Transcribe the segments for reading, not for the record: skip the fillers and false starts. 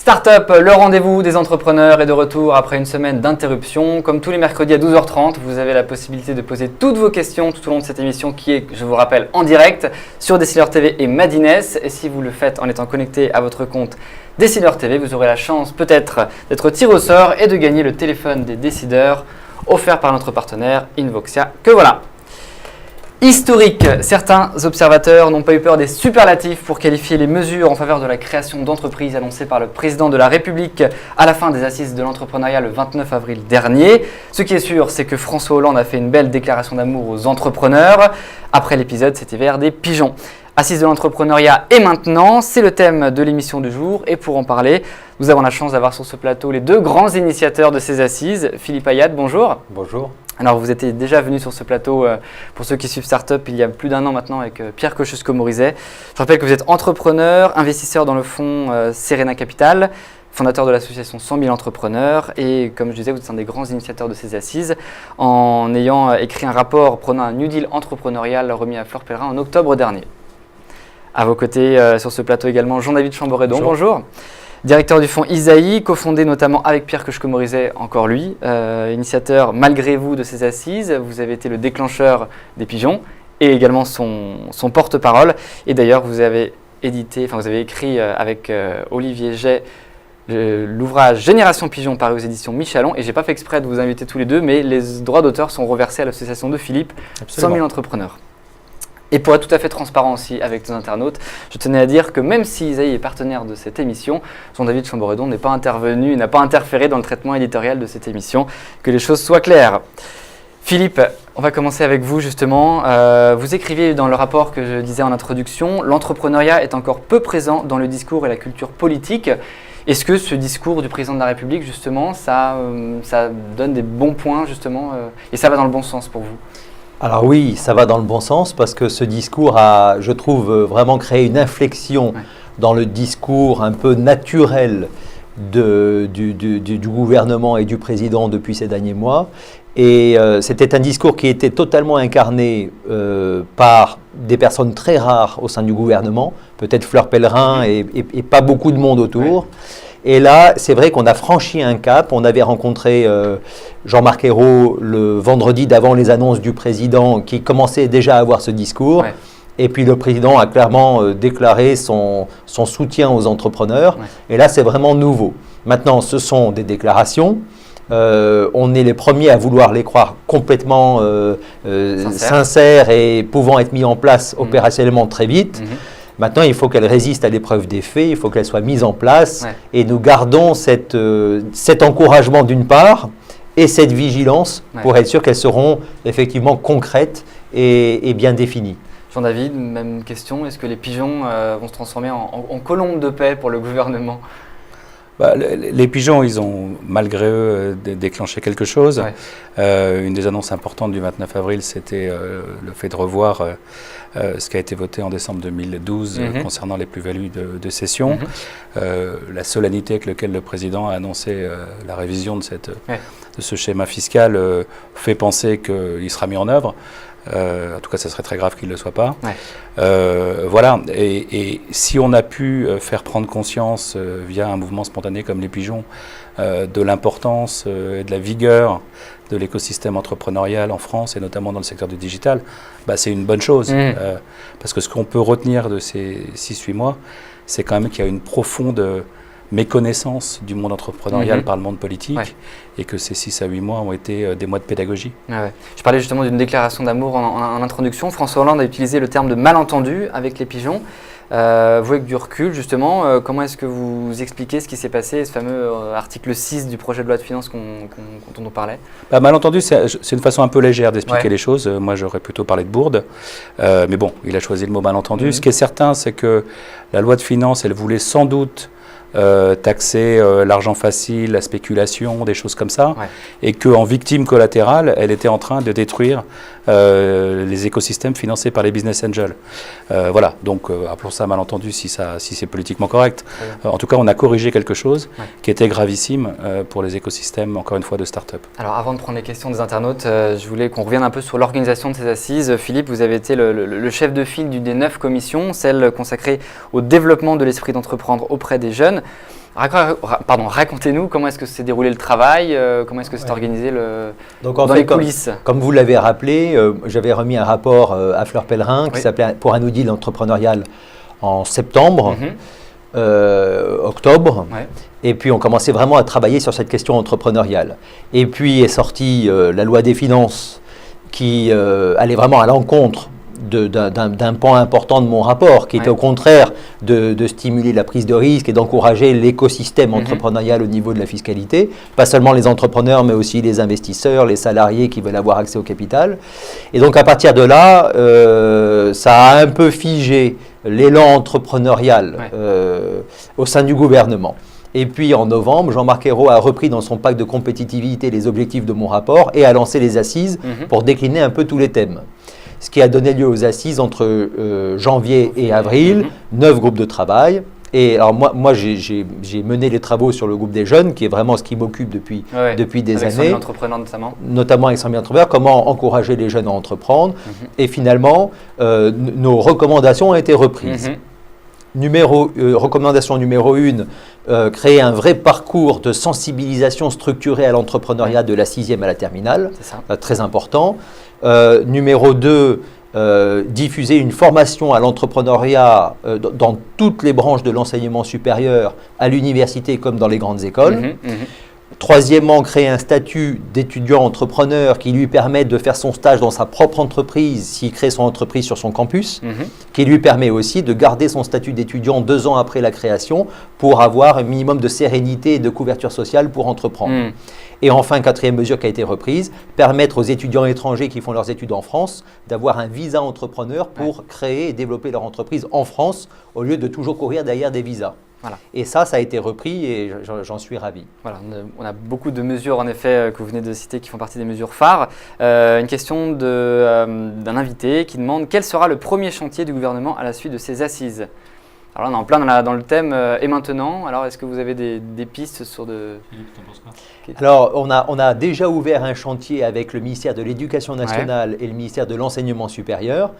Startup, le rendez-vous des entrepreneurs est de retour après une semaine d'interruption. Comme tous les mercredis à 12h30, vous avez la possibilité de poser toutes vos questions tout au long de cette émission qui est, je vous rappelle, en direct sur Décideur TV et Madines. Et si vous le faites en étant connecté à votre compte Décideur TV, vous aurez la chance peut-être d'être tiré au sort et de gagner le téléphone des décideurs offert par notre partenaire Invoxia. Que voilà! Historique, certains observateurs n'ont pas eu peur des superlatifs pour qualifier les mesures en faveur de la création d'entreprises annoncées par le président de la République à la fin des assises de l'entrepreneuriat le 29 avril dernier. Ce qui est sûr, c'est que François Hollande a fait une belle déclaration d'amour aux entrepreneurs après l'épisode cet hiver des pigeons. Assises de l'entrepreneuriat et maintenant, c'est le thème de l'émission du jour et pour en parler, nous avons la chance d'avoir sur ce plateau les deux grands initiateurs de ces assises. Philippe Ayad, bonjour. Bonjour. Alors, vous étiez déjà venu sur ce plateau, pour ceux qui suivent Startup, il y a plus d'un an maintenant avec Pierre Kosciusko-Morizet. Je rappelle que vous êtes entrepreneur, investisseur dans le fonds Serena Capital, fondateur de l'association 100 000 entrepreneurs et comme je disais, vous êtes un des grands initiateurs de ces assises en ayant écrit un rapport prenant un New Deal entrepreneurial remis à Fleur Pellerin en octobre dernier. À vos côtés, sur ce plateau également, Jean-David Chamboredon, bonjour. Directeur du fonds Isaïe, cofondé notamment avec Pierre Kosciusko-Morizet, encore lui, initiateur malgré vous de ces assises. Vous avez été le déclencheur des pigeons et également son porte-parole. Et d'ailleurs, vous avez écrit avec Olivier Jay l'ouvrage Génération Pigeon paru aux éditions Michalon. Et j'ai pas fait exprès de vous inviter tous les deux, mais les droits d'auteur sont reversés à l'association de Philippe, Absolument. 100 000 entrepreneurs. Et pour être tout à fait transparent aussi avec nos internautes, je tenais à dire que même si Isaïe est partenaire de cette émission, Jean-David Chamboredon n'est pas intervenu, n'a pas interféré dans le traitement éditorial de cette émission, que les choses soient claires. Philippe, on va commencer avec vous justement. Vous écriviez dans le rapport que je disais en introduction, l'entrepreneuriat est encore peu présent dans le discours et la culture politique. Est-ce que ce discours du président de la République justement, ça donne des bons points justement et ça va dans le bon sens pour vous ? Alors oui, ça va dans le bon sens parce que ce discours a, je trouve, vraiment créé une inflexion dans le discours un peu naturel du gouvernement et du président depuis ces derniers mois. Et c'était un discours qui était totalement incarné par des personnes très rares au sein du gouvernement, peut-être Fleur Pellerin et pas beaucoup de monde autour. Ouais. Et là, c'est vrai qu'on a franchi un cap. On avait rencontré Jean-Marc Ayrault le vendredi d'avant les annonces du président qui commençait déjà à avoir ce discours. Ouais. Et puis le président a clairement déclaré son soutien aux entrepreneurs. Ouais. Et là, c'est vraiment nouveau. Maintenant, ce sont des déclarations. On est les premiers à vouloir les croire complètement sincères et pouvant être mis en place opérationnellement très vite. Maintenant, il faut qu'elle résiste à l'épreuve des faits, il faut qu'elle soit mise en place et nous gardons cet encouragement d'une part et cette vigilance pour être sûr qu'elles seront effectivement concrètes et bien définies. Jean-David, même question, est-ce que les pigeons vont se transformer en colombes de paix pour le gouvernement ? Les pigeons, ils ont malgré eux déclenché quelque chose. Une des annonces importantes du 29 avril, c'était le fait de revoir ce qui a été voté en décembre 2012 concernant les plus-values de cession. La solennité avec laquelle le président a annoncé la révision de ce schéma fiscal fait penser qu'il sera mis en œuvre. En tout cas, ça serait très grave qu'il ne le soit pas. Voilà. Et si on a pu faire prendre conscience via un mouvement spontané comme les pigeons de l'importance et de la vigueur de l'écosystème entrepreneurial en France et notamment dans le secteur du digital, c'est une bonne chose. Parce que ce qu'on peut retenir de ces 6-8 mois, c'est quand même qu'il y a une profonde méconnaissance du monde entrepreneurial par le monde politique et que ces 6 à 8 mois ont été des mois de pédagogie. Je parlais justement d'une déclaration d'amour en introduction. François Hollande a utilisé le terme de malentendu avec les pigeons. Vous, avec du recul, justement, comment est-ce que vous expliquez ce qui s'est passé, ce fameux article 6 du projet de loi de finances dont on parlait ? Malentendu, c'est une façon un peu légère d'expliquer les choses. Moi, j'aurais plutôt parlé de bourde. Mais bon, il a choisi le mot malentendu. Ce qui est certain, c'est que la loi de finances, elle voulait sans doute taxer l'argent facile, la spéculation, des choses comme ça, et qu'en victime collatérale, elle était en train de détruire les écosystèmes financés par les business angels. Voilà, donc appelons ça malentendu si c'est politiquement correct. En tout cas, on a corrigé quelque chose qui était gravissime pour les écosystèmes, encore une fois, de start-up. Alors avant de prendre les questions des internautes, je voulais qu'on revienne un peu sur l'organisation de ces assises. Philippe, vous avez été le chef de file des 9 commissions, celle consacrée au développement de l'esprit d'entreprendre auprès des jeunes. Racontez-nous comment est-ce que s'est déroulé le travail, comment est-ce que c'est organisé Donc, dans les coulisses. Comme vous l'avez rappelé, j'avais remis un rapport à Fleur Pellerin qui s'appelait « Pour un New Deal entrepreneurial » en septembre. Octobre, et puis on commençait vraiment à travailler sur cette question entrepreneuriale. Et puis est sortie la loi des finances qui allait vraiment à l'encontre d'un pan important de mon rapport, qui était au contraire de stimuler la prise de risque et d'encourager l'écosystème entrepreneurial au niveau de la fiscalité, pas seulement les entrepreneurs, mais aussi les investisseurs, les salariés qui veulent avoir accès au capital. Et donc à partir de là, ça a un peu figé l'élan entrepreneurial au sein du gouvernement. Et puis en novembre, Jean-Marc Ayrault a repris dans son pacte de compétitivité les objectifs de mon rapport et a lancé les assises pour décliner un peu tous les thèmes. Ce qui a donné lieu aux assises entre janvier et avril, 9 groupes de travail. Et alors moi j'ai mené les travaux sur le groupe des jeunes, qui est vraiment ce qui m'occupe depuis des avec années. Entrepreneurs notamment avec 100 000 entrepreneurs, comment encourager les jeunes à entreprendre. Et finalement, nos recommandations ont été reprises. Recommandation numéro 1, créer un vrai parcours de sensibilisation structurée à l'entrepreneuriat de la 6e à la terminale. C'est ça. Très important. Numéro 2, diffuser une formation à l'entrepreneuriat dans toutes les branches de l'enseignement supérieur, à l'université comme dans les grandes écoles. Troisièmement, créer un statut d'étudiant entrepreneur qui lui permette de faire son stage dans sa propre entreprise s'il crée son entreprise sur son campus, qui lui permet aussi de garder son statut d'étudiant 2 ans après la création pour avoir un minimum de sérénité et de couverture sociale pour entreprendre. Et enfin, 4e mesure qui a été reprise, permettre aux étudiants étrangers qui font leurs études en France d'avoir un visa entrepreneur pour créer et développer leur entreprise en France au lieu de toujours courir derrière des visas. Voilà. Et ça a été repris et j'en suis ravi. Voilà, on a beaucoup de mesures en effet que vous venez de citer qui font partie des mesures phares. Une question d'un invité qui demande quel sera le premier chantier du gouvernement à la suite de ces assises. Alors là, on est en plein dans le thème et maintenant. Alors est-ce que vous avez des pistes sur de… Philippe, t'en penses quoi ? Alors on a déjà ouvert un chantier avec le ministère de l'Éducation nationale et le ministère de l'Enseignement supérieur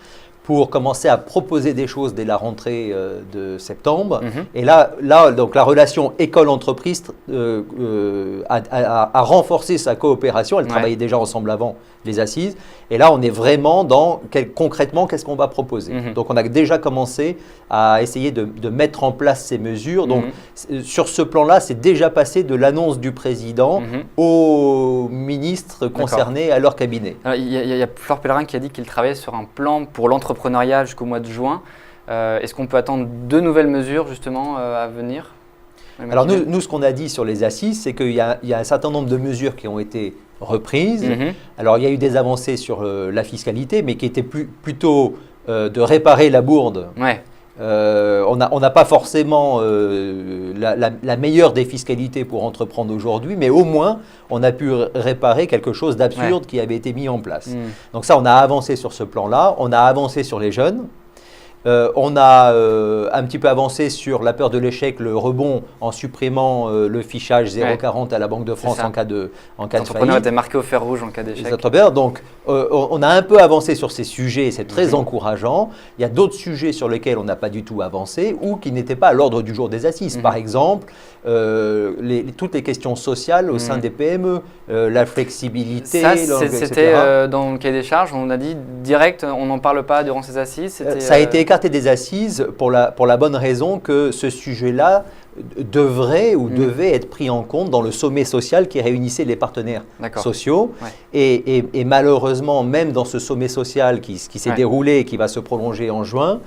pour commencer à proposer des choses dès la rentrée de septembre. Et là, donc la relation école-entreprise a renforcé sa coopération. Elle travaillait déjà ensemble avant les assises. Et là, on est vraiment dans concrètement, qu'est-ce qu'on va proposer. Donc, on a déjà commencé à essayer de mettre en place ces mesures. Donc, sur ce plan-là, c'est déjà passé de l'annonce du président aux ministres concernés à leur cabinet. Alors, il y a Fleur Pellerin qui a dit qu'il travaillait sur un plan pour l'entrepreneuriat jusqu'au mois de juin. Est-ce qu'on peut attendre de nouvelles mesures justement à venir ? Alors nous, ce qu'on a dit sur les assises, c'est qu'il y a un certain nombre de mesures qui ont été reprises. Alors il y a eu des avancées sur la fiscalité, mais qui étaient plutôt de réparer la bourde. On n'a pas forcément la meilleure des fiscalités pour entreprendre aujourd'hui, mais au moins on a pu réparer quelque chose d'absurde qui avait été mis en place. Donc ça, on a avancé sur ce plan-là, on a avancé sur les jeunes. On a un petit peu avancé sur la peur de l'échec, le rebond en supprimant le fichage 0,40 à la Banque de France en cas de faillite. Les entrepreneurs étaient marqués au fer rouge en cas d'échec. Donc, on a un peu avancé sur ces sujets, c'est très encourageant. Il y a d'autres sujets sur lesquels on n'a pas du tout avancé ou qui n'étaient pas à l'ordre du jour des assises. Par exemple, toutes les questions sociales au sein des PME, la flexibilité. Ça, c'était dans le cahier des charges, on a dit direct, on n'en parle pas durant ces assises. Ça a été écarté des assises pour la bonne raison que ce sujet-là devait être pris en compte dans le sommet social qui réunissait les partenaires sociaux. Et malheureusement, même dans ce sommet social qui s'est déroulé et qui va se prolonger en juin,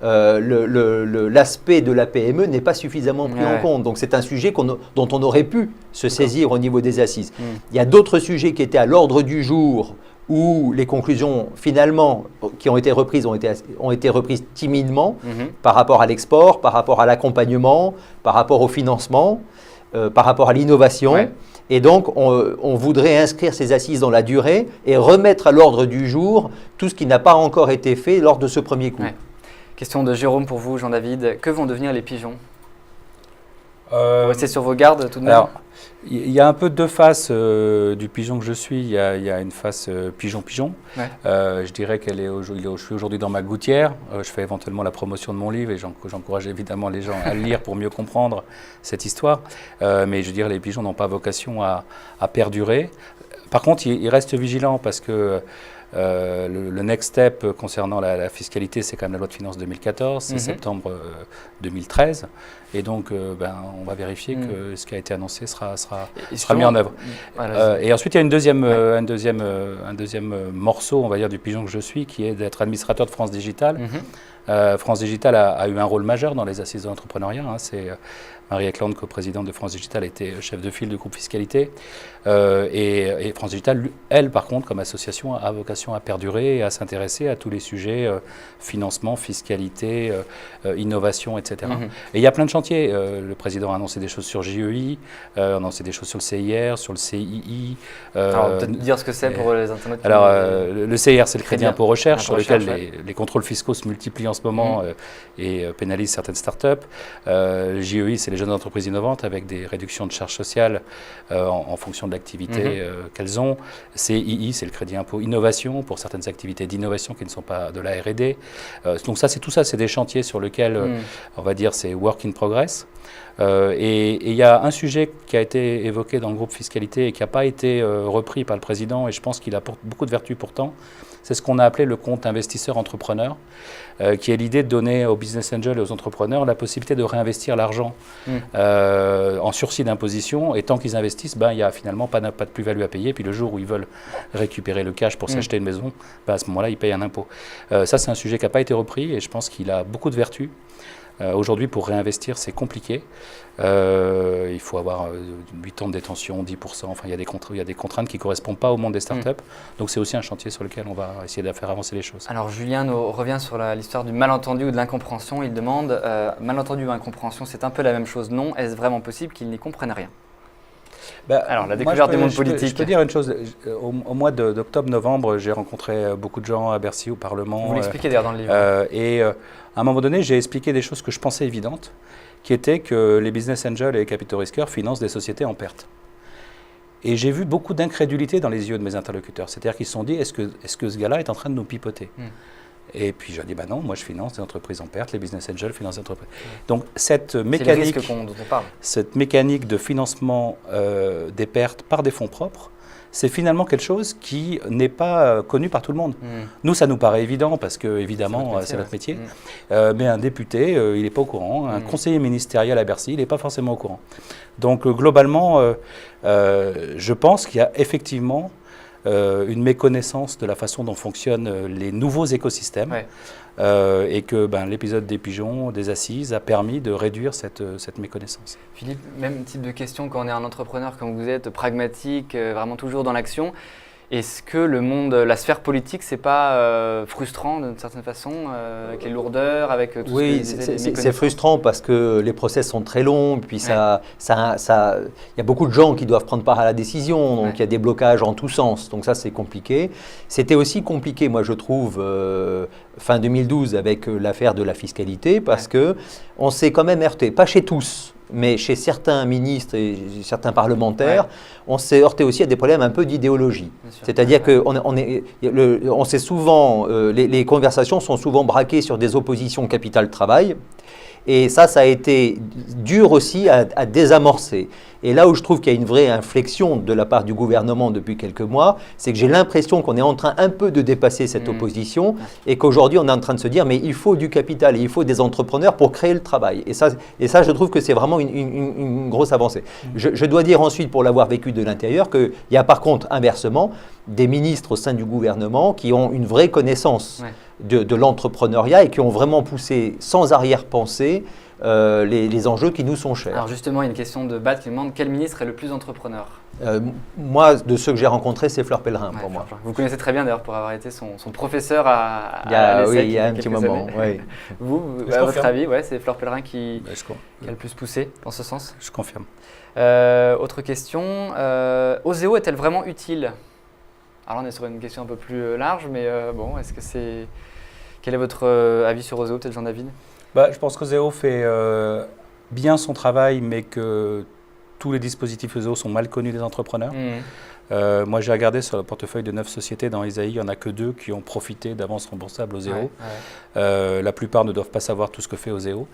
l'aspect de la PME n'est pas suffisamment pris en compte. Donc c'est un sujet dont on aurait pu se saisir au niveau des assises. Il y a d'autres sujets qui étaient à l'ordre du jour où les conclusions finalement qui ont été reprises ont été reprises timidement par rapport à l'export, par rapport à l'accompagnement, par rapport au financement, par rapport à l'innovation. Et donc, on voudrait inscrire ces assises dans la durée et remettre à l'ordre du jour tout ce qui n'a pas encore été fait lors de ce premier coup. Question de Jérôme pour vous, Jean-David. Que vont devenir les pigeons ? Pour rester sur vos gardes tout de même. Alors, il y a un peu deux faces du pigeon que je suis. Il y a une face pigeon-pigeon. Ouais. Je dirais je suis aujourd'hui dans ma gouttière. Je fais éventuellement la promotion de mon livre et j'encourage évidemment les gens à le lire pour mieux comprendre cette histoire. Mais je dirais les pigeons n'ont pas vocation à perdurer. Par contre, ils restent vigilants parce que le next step concernant la fiscalité, c'est quand même la loi de finances 2014, c'est septembre 2013. Et donc, on va vérifier que ce qui a été annoncé sera mis en œuvre. Et ensuite, il y a un deuxième morceau, on va dire, du pigeon que je suis, qui est d'être administrateur de France Digital. France Digital a eu un rôle majeur dans les assises de l'entrepreneuriat. C'est Marie Eklund, coprésidente de France Digital, était chef de file du groupe Fiscalité. Et France Digital, elle, par contre, comme association, a vocation à perdurer et à s'intéresser à tous les sujets financement, fiscalité, innovation, etc. Et il y a plein de chantiers. Le président a annoncé des choses sur JEI, a annoncé des choses sur le CIR, sur le CII. Alors, peut-être dire ce que c'est pour les internautes. Alors, le CIR, c'est le crédit impôt recherche, sur lequel les contrôles fiscaux se multiplient en ce moment et pénalisent certaines startups. JEI, c'est les jeunes entreprises innovantes avec des réductions de charges sociales en fonction de l'activité qu'elles ont. CII, c'est le crédit impôt innovation pour certaines activités d'innovation qui ne sont pas de la R&D. Donc tout ça, c'est des chantiers sur lesquels, on va dire, c'est work in progress. Et il y a un sujet qui a été évoqué dans le groupe Fiscalité et qui n'a pas été repris par le président, et je pense qu'il apporte beaucoup de vertus pourtant. C'est ce qu'on a appelé le compte investisseur-entrepreneur, qui est l'idée de donner aux business angels et aux entrepreneurs la possibilité de réinvestir l'argent en sursis d'imposition. Et tant qu'ils investissent, il n'y a finalement pas de plus-value à payer. Puis le jour où ils veulent récupérer le cash pour s'acheter une maison, à ce moment-là, ils payent un impôt. Ça, c'est un sujet qui n'a pas été repris et je pense qu'il a beaucoup de vertus. Aujourd'hui, pour réinvestir, c'est compliqué. Il faut avoir 8 ans de détention, 10%. Enfin, il y a des contraintes qui ne correspondent pas au monde des startups. Donc, c'est aussi un chantier sur lequel on va essayer de faire avancer les choses. Alors, Julien revient sur l'histoire du malentendu ou de l'incompréhension. Il demande, malentendu ou incompréhension, c'est un peu la même chose, non? Est-ce vraiment possible qu'ils n'y comprennent rien? Alors, la découverte du monde politique. Je peux dire une chose. Au mois d'octobre-novembre, j'ai rencontré beaucoup de gens à Bercy, au Parlement. Vous l'expliquez d'ailleurs dans le livre. Et à un moment donné, j'ai expliqué des choses que je pensais évidentes, qui étaient que les business angels et les capitaux risqueurs financent des sociétés en perte. Et j'ai vu beaucoup d'incrédulité dans les yeux de mes interlocuteurs. C'est-à-dire qu'ils se sont dit, est-ce que ce gars-là est en train de nous pipoter Et puis j'ai dit, non, moi je finance des entreprises en perte, les business angels financent des entreprises. Donc cette mécanique, dont on parle. Cette mécanique de financement des pertes par des fonds propres, c'est finalement quelque chose qui n'est pas connu par tout le monde. Nous, ça nous paraît évident parce que, évidemment, c'est notre métier. Mais un député, il n'est pas au courant. Un conseiller ministériel à Bercy, il n'est pas forcément au courant. Donc, globalement, je pense qu'il y a effectivement une méconnaissance de la façon dont fonctionnent les nouveaux écosystèmes et que l'épisode des pigeons, des assises, a permis de réduire cette méconnaissance. Philippe, même type de question quand on est un entrepreneur comme vous êtes, pragmatique, vraiment toujours dans l'action. Est-ce que la sphère politique, c'est pas frustrant d'une certaine façon, avec les lourdeurs, avec tout oui, c'est frustrant parce que les process sont très longs, puis il y a beaucoup de gens qui doivent prendre part à la décision, donc il y a des blocages en tous sens, donc ça c'est compliqué. C'était aussi compliqué, moi je trouve, fin 2012 avec l'affaire de la fiscalité, parce que on s'est quand même heurté, pas chez tous, mais chez certains ministres et certains parlementaires, on s'est heurté aussi à des problèmes un peu d'idéologie. C'est-à-dire que on sait souvent, les conversations sont souvent braquées sur des oppositions capital-travail. Et ça a été dur aussi à désamorcer. Et là où je trouve qu'il y a une vraie inflexion de la part du gouvernement depuis quelques mois, c'est que j'ai l'impression qu'on est en train un peu de dépasser cette opposition et qu'aujourd'hui on est en train de se dire mais il faut du capital et il faut des entrepreneurs pour créer le travail. Et ça je trouve que c'est vraiment une grosse avancée. Je dois dire ensuite, pour l'avoir vécu de l'intérieur, qu'il y a par contre inversement des ministres au sein du gouvernement qui ont une vraie connaissance de l'entrepreneuriat et qui ont vraiment poussé sans arrière-pensée les enjeux qui nous sont chers. Alors justement, il y a une question de Bat qui demande quel ministre est le plus entrepreneur? Moi, de ceux que j'ai rencontrés, c'est Fleur Pellerin pour moi. Vous connaissez très bien d'ailleurs pour avoir été son professeur à l'ESSEC. Oui, il y a un petit moment. Oui. Vous, à votre avis, c'est Fleur Pellerin qui a le plus poussé dans ce sens? Je confirme. Autre question, Oseo est-elle vraiment utile? Alors on est sur une question un peu plus large, mais est-ce que c'est... Quel est votre avis sur Oseo, peut-être Jean-David? Je pense qu'Oseo fait bien son travail, mais que tous les dispositifs ESO sont mal connus des entrepreneurs. Moi, j'ai regardé sur le portefeuille de 9 sociétés dans Isaïe, il n'y en a que 2 qui ont profité d'avances remboursables au zéro. La plupart ne doivent pas savoir tout ce que fait au zéro.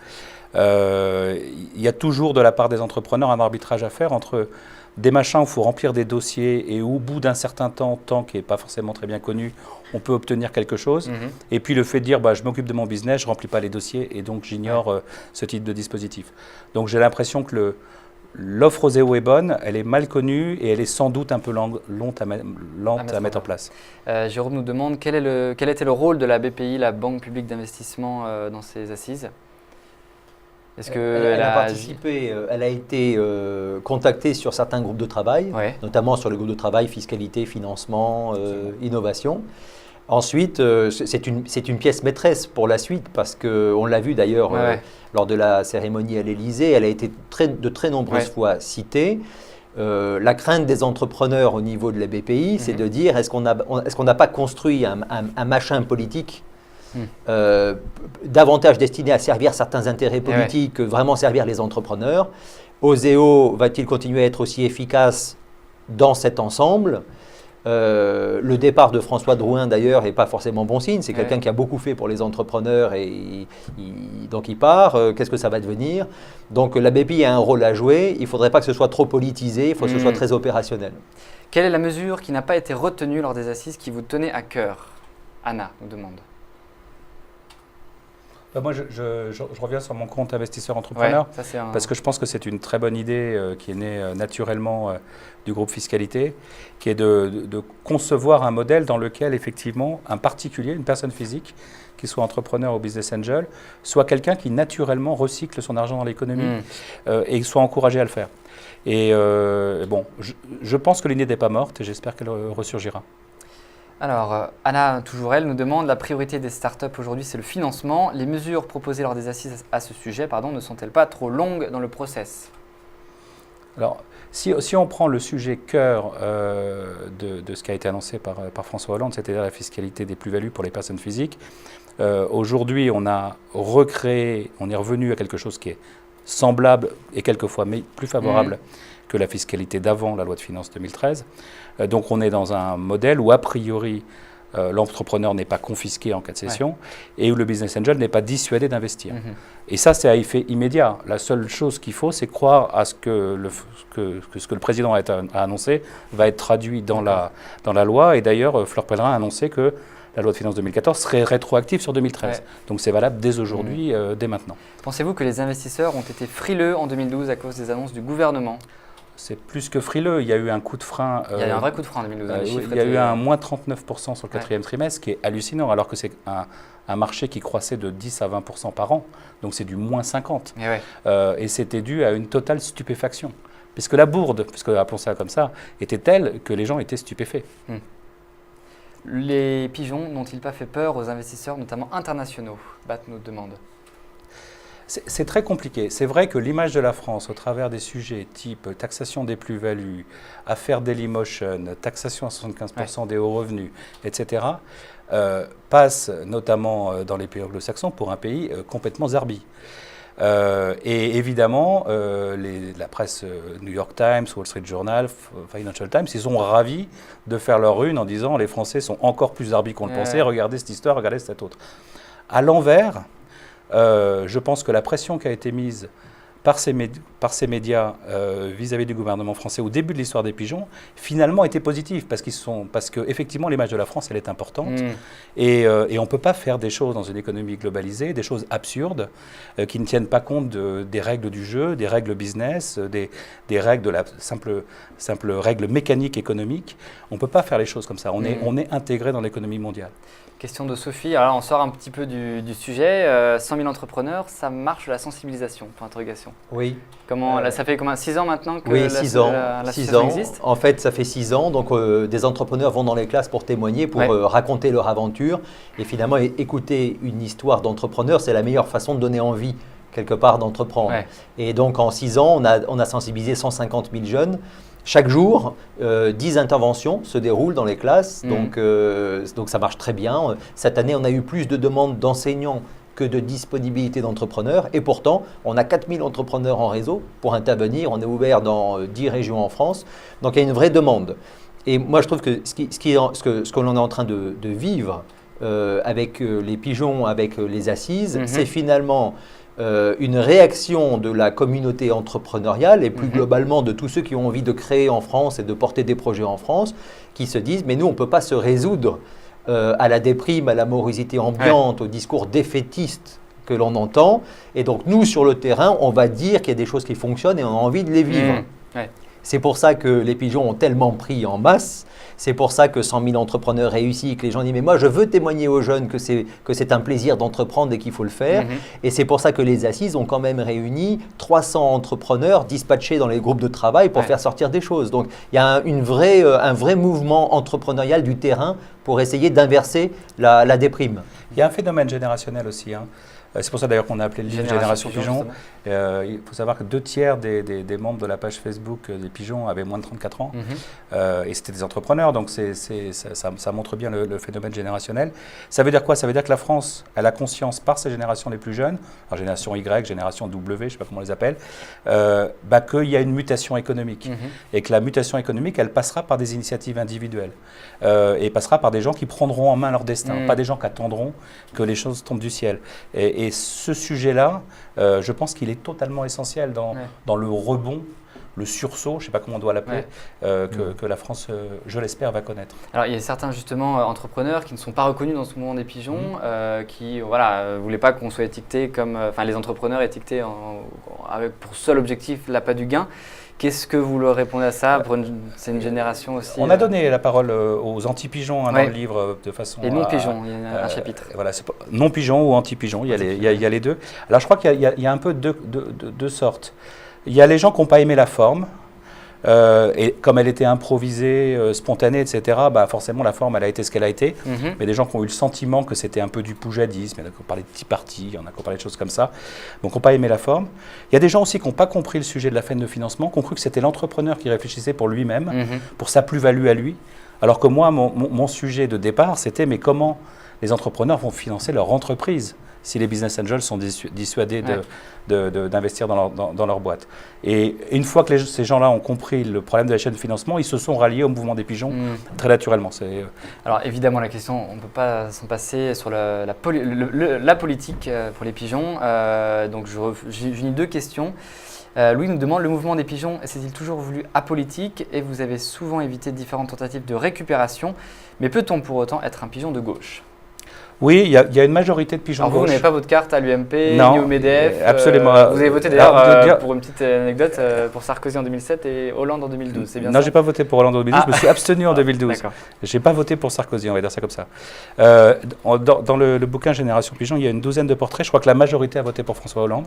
Il y a toujours de la part des entrepreneurs un arbitrage à faire entre des machins où il faut remplir des dossiers et où, au bout d'un certain temps qui n'est pas forcément très bien connu, on peut obtenir quelque chose. Et puis le fait de dire je m'occupe de mon business, je ne remplis pas les dossiers et donc j'ignore ce type de dispositif. Donc j'ai l'impression que l'offre au zéro est bonne, elle est mal connue et elle est sans doute un peu lente à mettre en place. Jérôme nous demande quel était le rôle de la BPI, la Banque publique d'investissement, dans ces assises. Est-ce Elle a participé, elle a été contactée sur certains groupes de travail, notamment sur le groupe de travail fiscalité, financement, innovation. Ensuite, c'est une pièce maîtresse pour la suite parce qu'on l'a vu d'ailleurs lors de la cérémonie à l'Élysée, elle a été de très nombreuses fois citée. La crainte des entrepreneurs au niveau de la BPI, c'est de dire est-ce qu'on n'a pas construit un machin politique davantage destiné à servir certains intérêts politiques que vraiment servir les entrepreneurs. Oseo va-t-il continuer à être aussi efficace dans cet ensemble? Le départ de François Drouin d'ailleurs n'est pas forcément bon signe, c'est quelqu'un qui a beaucoup fait pour les entrepreneurs et donc il part, qu'est-ce que ça va devenir? Donc la BPI a un rôle à jouer, il ne faudrait pas que ce soit trop politisé, il faut que ce soit très opérationnel. Quelle est la mesure qui n'a pas été retenue lors des assises qui vous tenait à cœur? Anna nous demande. Moi, je reviens sur mon compte investisseur entrepreneur parce que je pense que c'est une très bonne idée qui est née naturellement du groupe Fiscalité, qui est de concevoir un modèle dans lequel effectivement un particulier, une personne physique, qu'il soit entrepreneur ou business angel, soit quelqu'un qui naturellement recycle son argent dans l'économie et soit encouragé à le faire. Et je pense que l'idée n'est pas morte et j'espère qu'elle ressurgira. Alors, Anna, toujours elle, nous demande la priorité des startups aujourd'hui, c'est le financement. Les mesures proposées lors des assises à ce sujet ne sont-elles pas trop longues dans le process? Alors, si on prend le sujet cœur de ce qui a été annoncé par François Hollande, c'est-à-dire la fiscalité des plus-values pour les personnes physiques, aujourd'hui, on a recréé, on est revenu à quelque chose qui est semblable et quelquefois plus favorable que la fiscalité d'avant la loi de finances 2013. Donc on est dans un modèle où a priori l'entrepreneur n'est pas confisqué en cas de cession et où le business angel n'est pas dissuadé d'investir. Et ça, c'est à effet immédiat. La seule chose qu'il faut, c'est croire à ce que le président a annoncé va être traduit dans la loi. Et d'ailleurs, Fleur Pellerin a annoncé que la loi de finances 2014 serait rétroactive sur 2013. Donc c'est valable dès aujourd'hui, dès maintenant. Pensez-vous que les investisseurs ont été frileux en 2012 à cause des annonces du gouvernement? C'est plus que frileux. Il y a eu un coup de frein. Il y a eu un vrai coup de frein en 2012. Il y a eu un moins 39% sur le quatrième trimestre, qui est hallucinant, alors que c'est un marché qui croissait de 10 à 20% par an. Donc c'est du moins 50. Et c'était dû à une totale stupéfaction. Puisque la bourde, puisque appelons ça comme ça, était telle que les gens étaient stupéfaits. Les pigeons n'ont-ils pas fait peur aux investisseurs, notamment internationaux? Bat nous demande. C'est très compliqué. C'est vrai que l'image de la France au travers des sujets type taxation des plus-values, affaire Dailymotion, taxation à 75% des hauts revenus, etc., passe notamment dans les pays anglo-saxons pour un pays complètement zarbi. Et évidemment, la presse New York Times, Wall Street Journal, Financial Times, ils sont ravis de faire leur une en disant les Français sont encore plus zarbis qu'on le pensait, regardez cette histoire, regardez cette autre. À l'envers, je pense que la pression qui a été mise par ces médias vis-à-vis du gouvernement français au début de l'histoire des pigeons, finalement était positive parce que effectivement l'image de la France elle est importante et on ne peut pas faire des choses dans une économie globalisée, des choses absurdes qui ne tiennent pas compte des règles du jeu, des règles business, des règles de la simple règle mécanique économique. On ne peut pas faire les choses comme ça. On est intégré dans l'économie mondiale. Question de Sophie. Alors là, on sort un petit peu du sujet. 100 000 entrepreneurs, ça marche la sensibilisation? Point d'interrogation. Oui. Là, ça fait 6 ans maintenant que oui, 6 ans. l'association existe? En fait, ça fait 6 ans. Donc, des entrepreneurs vont dans les classes pour témoigner, pour raconter leur aventure. Et finalement, écouter une histoire d'entrepreneur, c'est la meilleure façon de donner envie, quelque part, d'entreprendre. Et donc, en 6 ans, on a sensibilisé 150 000 jeunes. Chaque jour, 10 interventions se déroulent dans les classes, donc ça marche très bien. Cette année, on a eu plus de demandes d'enseignants que de disponibilité d'entrepreneurs. Et pourtant, on a 4000 entrepreneurs en réseau pour intervenir. On est ouvert dans 10 régions en France. Donc, il y a une vraie demande. Et moi, je trouve que ce que l'on est en train de vivre avec les pigeons, avec les assises, c'est finalement une réaction de la communauté entrepreneuriale et plus globalement de tous ceux qui ont envie de créer en France et de porter des projets en France, qui se disent, mais nous, on ne peut pas se résoudre à la déprime, à la morosité ambiante, au discours défaitiste que l'on entend. Et donc, nous, sur le terrain, on va dire qu'il y a des choses qui fonctionnent et on a envie de les vivre. C'est pour ça que les pigeons ont tellement pris en masse. C'est pour ça que 100 000 entrepreneurs réussissent, que les gens disent « mais moi je veux témoigner aux jeunes que c'est un plaisir d'entreprendre et qu'il faut le faire ». Et c'est pour ça que les assises ont quand même réuni 300 entrepreneurs dispatchés dans les groupes de travail pour faire sortir des choses. Donc il y a un vrai mouvement entrepreneurial du terrain pour essayer d'inverser la déprime. Il y a un phénomène générationnel aussi. C'est pour ça d'ailleurs qu'on a appelé le livre Génération Pigeon. Il faut savoir que 2 tiers des membres de la page Facebook des pigeons avaient moins de 34 ans. Et c'était des entrepreneurs, donc ça montre bien le phénomène générationnel. Ça veut dire quoi? Ça veut dire que la France, elle a conscience par ses générations les plus jeunes, alors génération Y, génération W, je ne sais pas comment on les appelle, qu'il y a une mutation économique. Et que la mutation économique, elle passera par des initiatives individuelles. Et passera par des gens qui prendront en main leur destin, pas des gens qui attendront que les choses tombent du ciel. Et ce sujet-là, je pense qu'il est totalement essentiel dans le rebond, le sursaut, je ne sais pas comment on doit l'appeler, que la France, je l'espère, va connaître. Alors, il y a certains justement entrepreneurs qui ne sont pas reconnus dans ce mouvement des pigeons, qui ne voulaient pas qu'on soit étiqueté comme, les entrepreneurs étiquetés avec pour seul objectif l'appât du gain. Qu'est-ce que vous leur répondez à ça? C'est une génération aussi. On a donné la parole aux anti-pigeons dans le livre de façon. Et non-pigeons, il y a un chapitre. Voilà, non-pigeons ou anti-pigeons, il y a les deux. Alors je crois qu'il y a un peu deux sortes. Il y a les gens qui n'ont pas aimé la forme. Et comme elle était improvisée, spontanée, etc., forcément la forme elle a été ce qu'elle a été. Mais des gens qui ont eu le sentiment que c'était un peu du poujadisme, il y en a qui ont parlé de petits partis, il y en a qui ont parlé de choses comme ça, donc qui n'ont pas aimé la forme. Il y a des gens aussi qui n'ont pas compris le sujet de la chaîne de financement, qui ont cru que c'était l'entrepreneur qui réfléchissait pour lui-même, pour sa plus-value à lui. Alors que moi, mon sujet de départ, c'était mais comment les entrepreneurs vont financer leur entreprise si les business angels sont dissuadés d'investir dans leur boîte. Et une fois que ces gens-là ont compris le problème de la chaîne de financement, ils se sont ralliés au mouvement des pigeons très naturellement. Alors évidemment, la question, on ne peut pas s'en passer sur la politique pour les pigeons. Donc j'unis 2 questions. Louis nous demande, le mouvement des pigeons s'est-il toujours voulu apolitique et vous avez souvent évité différentes tentatives de récupération, mais peut-on pour autant être un pigeon de gauche? Oui, il y a une majorité de pigeons de gauche. Vous n'avez pas votre carte à l'UMP, ni au MEDEF. Absolument. Vous avez voté d'ailleurs, pour une petite anecdote, pour Sarkozy en 2007 et Hollande en 2012, c'est bien ça? Non, je n'ai pas voté pour Hollande en 2012, je me suis abstenu en 2012. Je n'ai pas voté pour Sarkozy, on va dire ça comme ça. Dans le bouquin Génération Pigeon, il y a une 12aine de portraits, je crois que la majorité a voté pour François Hollande.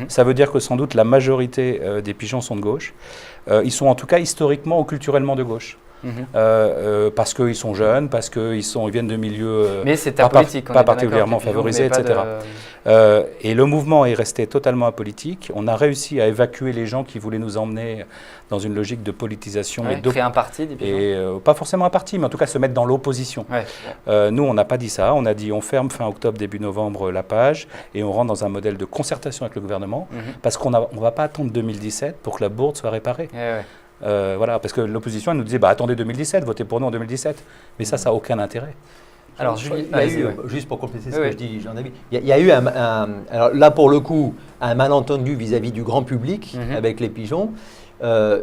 Ça veut dire que sans doute la majorité des pigeons sont de gauche. Ils sont en tout cas historiquement ou culturellement de gauche. Parce qu'ils sont jeunes, parce qu'ils viennent de milieux pas particulièrement favorisés, etc. Et le mouvement est resté totalement apolitique. On a réussi à évacuer les gens qui voulaient nous emmener dans une logique de politisation. Créer un parti des pigeons. Pas forcément un parti, mais en tout cas se mettre dans l'opposition. Nous, on n'a pas dit ça. On a dit on ferme fin octobre, début novembre la page et on rentre dans un modèle de concertation avec le gouvernement parce qu'on ne va pas attendre 2017 pour que la bourde soit réparée. Voilà, parce que l'opposition elle nous disait attendez 2017, votez pour nous en 2017. Mais ça n'a aucun intérêt. Alors, juste pour compléter ce que je dis, Jean-David, il y a eu alors là pour le coup, un malentendu vis-à-vis du grand public avec les pigeons.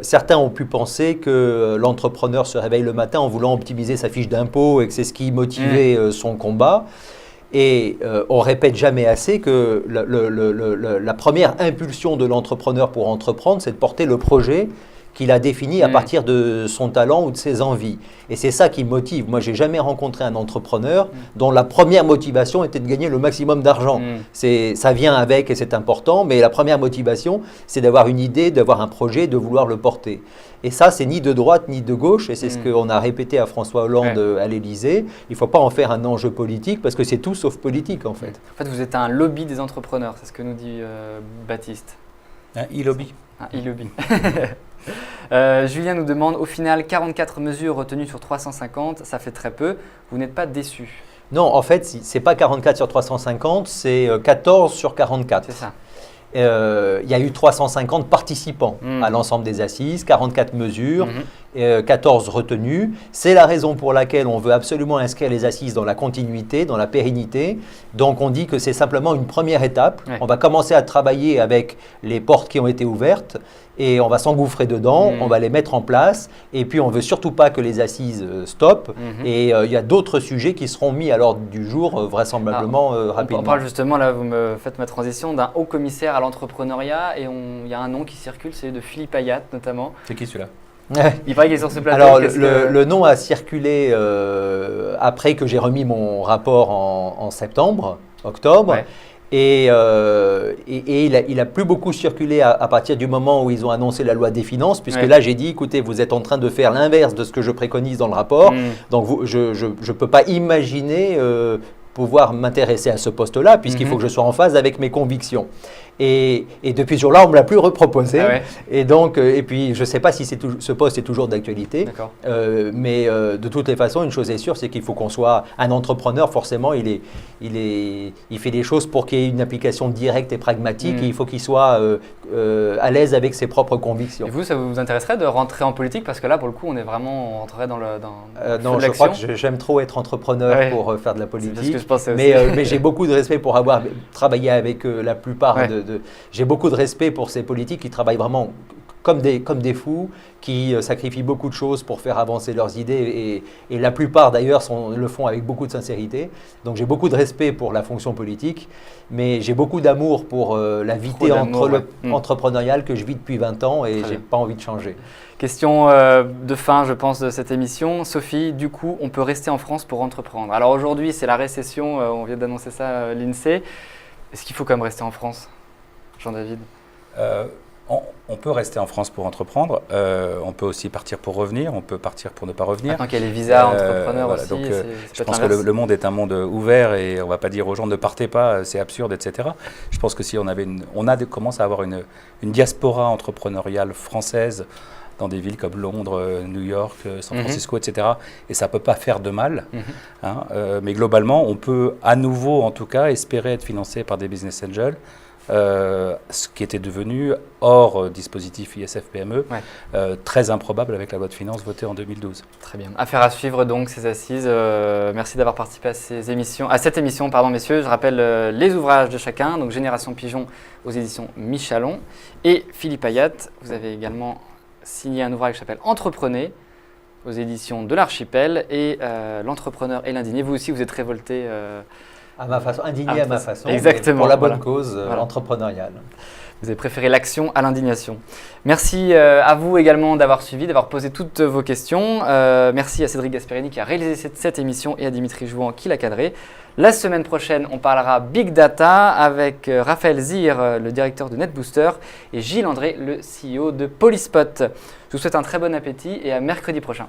Certains ont pu penser que l'entrepreneur se réveille le matin en voulant optimiser sa fiche d'impôt et que c'est ce qui motivait son combat. Et on répète jamais assez que la première impulsion de l'entrepreneur pour entreprendre, c'est de porter le projet qu'il a défini à partir de son talent ou de ses envies. Et c'est ça qui motive. Moi, je n'ai jamais rencontré un entrepreneur dont la première motivation était de gagner le maximum d'argent. Ça vient avec et c'est important, mais la première motivation, c'est d'avoir une idée, d'avoir un projet, de vouloir le porter. Et ça, c'est ni de droite ni de gauche, et c'est ce qu'on a répété à François Hollande à l'Élysée. Il ne faut pas en faire un enjeu politique, parce que c'est tout sauf politique, en fait. En fait, vous êtes un lobby des entrepreneurs, c'est ce que nous dit Baptiste. Un e-lobby. Un e-lobby. Julien nous demande, au final, 44 mesures retenues sur 350, ça fait très peu. Vous n'êtes pas déçu? Non, en fait, ce n'est pas 44 sur 350, c'est 14 sur 44. C'est ça. Il y a eu 350 participants à l'ensemble des assises, 44 mesures, 14 retenues. C'est la raison pour laquelle on veut absolument inscrire les assises dans la continuité, dans la pérennité. Donc on dit que c'est simplement une première étape. Ouais. On va commencer à travailler avec les portes qui ont été ouvertes et on va s'engouffrer dedans, on va les mettre en place. Et puis on ne veut surtout pas que les assises stoppent. Et il y a d'autres sujets qui seront mis à l'ordre du jour vraisemblablement rapidement. On parle justement, là vous me faites ma transition, d'un haut commissaire à l'entrepreneuriat et il y a un nom qui circule, c'est de Philippe Ayat notamment. C'est qui celui-là? Il paraît qu'il est sur ce plateau. Alors le nom a circulé après que j'ai remis mon rapport en octobre. Ouais. Et il a plus beaucoup circulé à partir du moment où ils ont annoncé la loi des finances, puisque là j'ai dit, écoutez, vous êtes en train de faire l'inverse de ce que je préconise dans le rapport, donc je ne peux pas imaginer pouvoir m'intéresser à ce poste-là, puisqu'il faut que je sois en phase avec mes convictions. Et depuis ce jour-là, on ne me l'a plus reproposé. Ah ouais. Et donc, et puis, je ne sais pas si ce poste est toujours d'actualité. Mais de toutes les façons, une chose est sûre, c'est qu'il faut qu'on soit un entrepreneur. Forcément, il fait des choses pour qu'il y ait une application directe et pragmatique. Et il faut qu'il soit à l'aise avec ses propres convictions. Et vous, ça vous intéresserait de rentrer en politique? Parce que là, pour le coup, on rentrerait dans le non, je crois que j'aime trop être entrepreneur pour faire de la politique. C'est ce que je pensais aussi. Mais j'ai beaucoup de respect pour avoir travaillé avec la plupart j'ai beaucoup de respect pour ces politiques qui travaillent vraiment comme des fous, qui sacrifient beaucoup de choses pour faire avancer leurs idées et la plupart d'ailleurs le font avec beaucoup de sincérité. Donc j'ai beaucoup de respect pour la fonction politique, mais j'ai beaucoup d'amour pour la vie entrepreneuriale que je vis depuis 20 ans et je n'ai pas envie de changer. Question de fin, je pense, de cette émission. Sophie, du coup, on peut rester en France pour entreprendre. Alors aujourd'hui, c'est la récession, on vient d'annoncer ça, l'INSEE. Est-ce qu'il faut quand même rester en France, Jean-David? On peut rester en France pour entreprendre, on peut aussi partir pour revenir, on peut partir pour ne pas revenir. Maintenant qu'il y a les visas entrepreneurs aussi, donc, je pense que le monde est un monde ouvert et on ne va pas dire aux gens ne partez pas, c'est absurde, etc. Je pense que si commence à avoir une diaspora entrepreneuriale française dans des villes comme Londres, New York, San Francisco, etc. Et ça ne peut pas faire de mal. Mais globalement, on peut à nouveau, en tout cas, espérer être financé par des business angels. Ce qui était devenu hors dispositif ISF-PME, très improbable avec la loi de finances votée en 2012. Très bien. Affaire à suivre donc ces assises. Merci d'avoir participé à cette émission, messieurs. Je rappelle les ouvrages de chacun, donc Génération Pigeon aux éditions Michalon et Philippe Ayat. Vous avez également signé un ouvrage qui s'appelle Entreprenez aux éditions de l'Archipel et L'entrepreneur et l'indigné. Vous aussi, vous êtes révolté. À ma façon, indigné à ma façon, exactement, pour la bonne cause entrepreneuriale. Vous avez préféré l'action à l'indignation. Merci à vous également d'avoir suivi, d'avoir posé toutes vos questions. Merci à Cédric Gasperini qui a réalisé cette émission et à Dimitri Jouan qui l'a cadré. La semaine prochaine, on parlera Big Data avec Raphaël Zir, le directeur de NetBooster, et Gilles André, le CEO de Polyspot. Je vous souhaite un très bon appétit et à mercredi prochain.